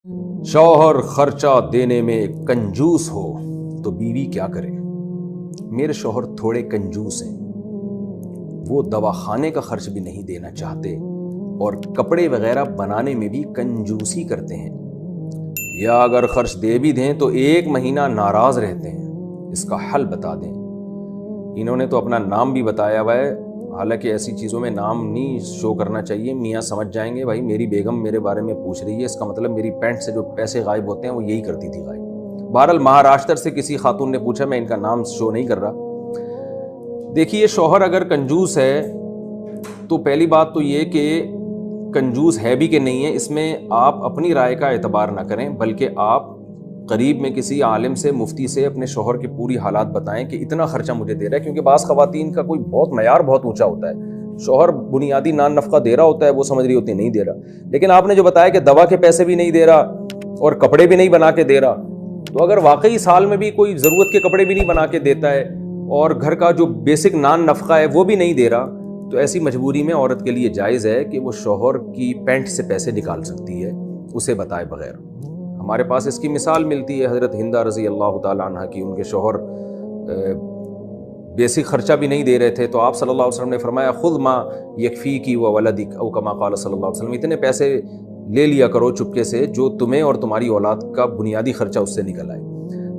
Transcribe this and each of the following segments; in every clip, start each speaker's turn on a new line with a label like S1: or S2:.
S1: شوہر خرچہ دینے میں کنجوس ہو تو بیوی کیا کرے؟ میرے شوہر تھوڑے کنجوس ہیں، وہ دواخانے کا خرچ بھی نہیں دینا چاہتے اور کپڑے وغیرہ بنانے میں بھی کنجوسی کرتے ہیں، یا اگر خرچ دے بھی دیں تو 1 مہینہ ناراض رہتے ہیں۔ اس کا حل بتا دیں۔ انہوں نے تو اپنا نام بھی بتایا ہوا ہے، حالانکہ ایسی چیزوں میں نام نہیں شو کرنا چاہیے، میاں سمجھ جائیں گے بھائی میری بیگم میرے بارے میں پوچھ رہی ہے، اس کا مطلب میری پینٹ سے جو پیسے غائب ہوتے ہیں وہ یہی کرتی تھی غائب۔ بہرحال مہاراشٹر سے کسی خاتون نے پوچھا، میں ان کا نام شو نہیں کر رہا۔ دیکھیے، شوہر اگر کنجوس ہے تو پہلی بات تو یہ کہ کنجوس ہے بھی کہ نہیں ہے، اس میں آپ اپنی رائے کا اعتبار نہ کریں، بلکہ آپ قریب میں کسی عالم سے، مفتی سے اپنے شوہر کی پوری حالات بتائیں کہ اتنا خرچہ مجھے دے رہا ہے، کیونکہ بعض خواتین کا کوئی بہت معیار بہت اونچا ہوتا ہے، شوہر بنیادی نان نفقہ دے رہا ہوتا ہے، وہ سمجھ رہی ہوتی ہے نہیں دے رہا، لیکن آپ نے جو بتایا کہ دوا کے پیسے بھی نہیں دے رہا اور کپڑے بھی نہیں بنا کے دے رہا، تو اگر واقعی سال میں بھی کوئی ضرورت کے کپڑے بھی نہیں بنا کے دیتا ہے اور گھر کا جو بیسک نان نفقہ ہے وہ بھی نہیں دے رہا، تو ایسی مجبوری میں عورت کے لیے جائز ہے کہ وہ شوہر کی پینٹ سے پیسے نکال سکتی ہے اسے بتائے بغیر۔ ہمارے پاس اس کی مثال ملتی ہے حضرت ہندہ رضی اللہ تعالیٰ عنہ کی، ان کے شوہر بیسک خرچہ بھی نہیں دے رہے تھے، تو آپ صلی اللہ علیہ وسلم نے فرمایا خذ ما یکفیکی وولدک، او کما قال صلی اللہ علیہ وسلم، اتنے پیسے لے لیا کرو چپکے سے جو تمہیں اور تمہاری اولاد کا بنیادی خرچہ اس سے نکل آئے۔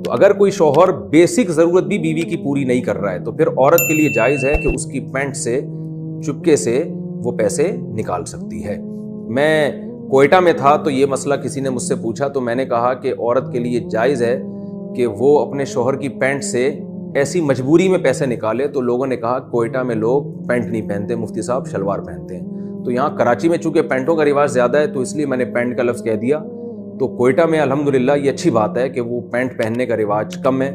S1: تو اگر کوئی شوہر بیسک ضرورت بھی بیوی کی پوری نہیں کر رہا ہے تو پھر عورت کے لیے جائز ہے کہ اس کی پینٹ سے چپکے سے وہ پیسے نکال سکتی ہے۔ میں کوئٹہ میں تھا تو یہ مسئلہ کسی نے مجھ سے پوچھا، تو میں نے کہا کہ عورت کے لیے جائز ہے کہ وہ اپنے شوہر کی پینٹ سے ایسی مجبوری میں پیسے نکالے، تو لوگوں نے کہا کوئٹہ میں لوگ پینٹ نہیں پہنتے، مفتی صاحب شلوار پہنتے ہیں، تو یہاں کراچی میں چونکہ پینٹوں کا رواج زیادہ ہے تو اس لیے میں نے پینٹ کا لفظ کہہ دیا، تو کوئٹہ میں الحمدللہ یہ اچھی بات ہے کہ وہ پینٹ پہننے کا رواج کم ہے،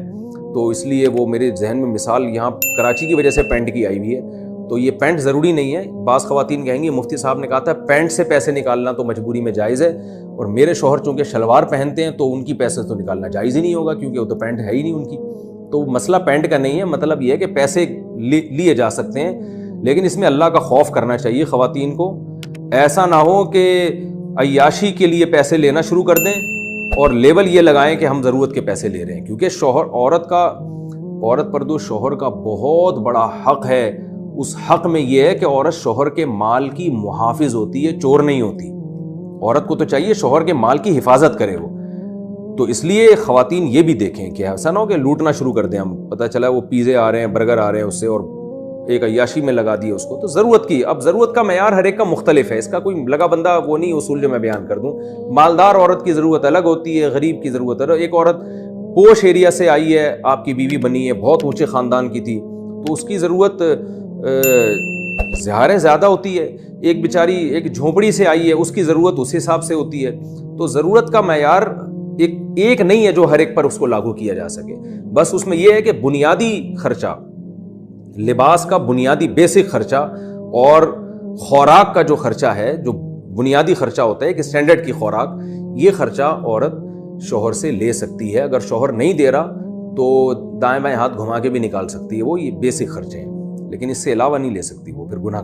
S1: تو اس لیے وہ میرے ذہن میں مثال یہاں کراچی کی وجہ سے پینٹ کی آئی ہوئی ہے۔ تو یہ پینٹ ضروری نہیں ہے، بعض خواتین کہیں گی مفتی صاحب نے کہا تھا پینٹ سے پیسے نکالنا تو مجبوری میں جائز ہے، اور میرے شوہر چونکہ شلوار پہنتے ہیں تو ان کی پیسے تو نکالنا جائز ہی نہیں ہوگا کیونکہ وہ تو پینٹ ہے ہی نہیں ان کی۔ تو مسئلہ پینٹ کا نہیں ہے، مطلب یہ ہے کہ پیسے لیے جا سکتے ہیں، لیکن اس میں اللہ کا خوف کرنا چاہیے خواتین کو، ایسا نہ ہو کہ عیاشی کے لیے پیسے لینا شروع کر دیں اور لیبل یہ لگائیں کہ ہم ضرورت کے پیسے لے رہے ہیں، کیونکہ شوہر عورت پر جو شوہر کا بہت بڑا حق ہے، اس حق میں یہ ہے کہ عورت شوہر کے مال کی محافظ ہوتی ہے، چور نہیں ہوتی۔ عورت کو تو چاہیے شوہر کے مال کی حفاظت کرے وہ، تو اس لیے خواتین یہ بھی دیکھیں کہ ایسا نہ ہو کہ لوٹنا شروع کر دیں ہم، پتہ چلا وہ پیزے آ رہے ہیں، برگر آ رہے ہیں اس سے، اور ایک عیاشی میں لگا دیے اس کو۔ تو ضرورت کی، اب ضرورت کا معیار ہر ایک کا مختلف ہے، اس کا کوئی لگا بندہ وہ نہیں اصول جو میں بیان کر دوں۔ مالدار عورت کی ضرورت الگ ہوتی ہے، غریب کی ضرورت الگ۔ ایک عورت پوش ایریا سے آئی ہے، آپ کی بیوی بنی ہے، بہت اونچے خاندان کی تھی، تو اس کی ضرورت ظاہر زیادہ ہوتی ہے۔ ایک بیچاری ایک جھونپڑی سے آئی ہے، اس کی ضرورت اس حساب سے ہوتی ہے۔ تو ضرورت کا معیار ایک نہیں ہے جو ہر ایک پر اس کو لاگو کیا جا سکے، بس اس میں یہ ہے کہ بنیادی خرچہ، لباس کا بنیادی بیسک خرچہ اور خوراک کا جو خرچہ ہے، جو بنیادی خرچہ ہوتا ہے ایک اسٹینڈرڈ کی خوراک، یہ خرچہ عورت شوہر سے لے سکتی ہے۔ اگر شوہر نہیں دے رہا تو دائیں بائیں ہاتھ گھما کے بھی نکال سکتی ہے، وہ یہ بیسک خرچے ہیں، لیکن اس سے علاوہ نہیں لے سکتی، وہ پھر گناہ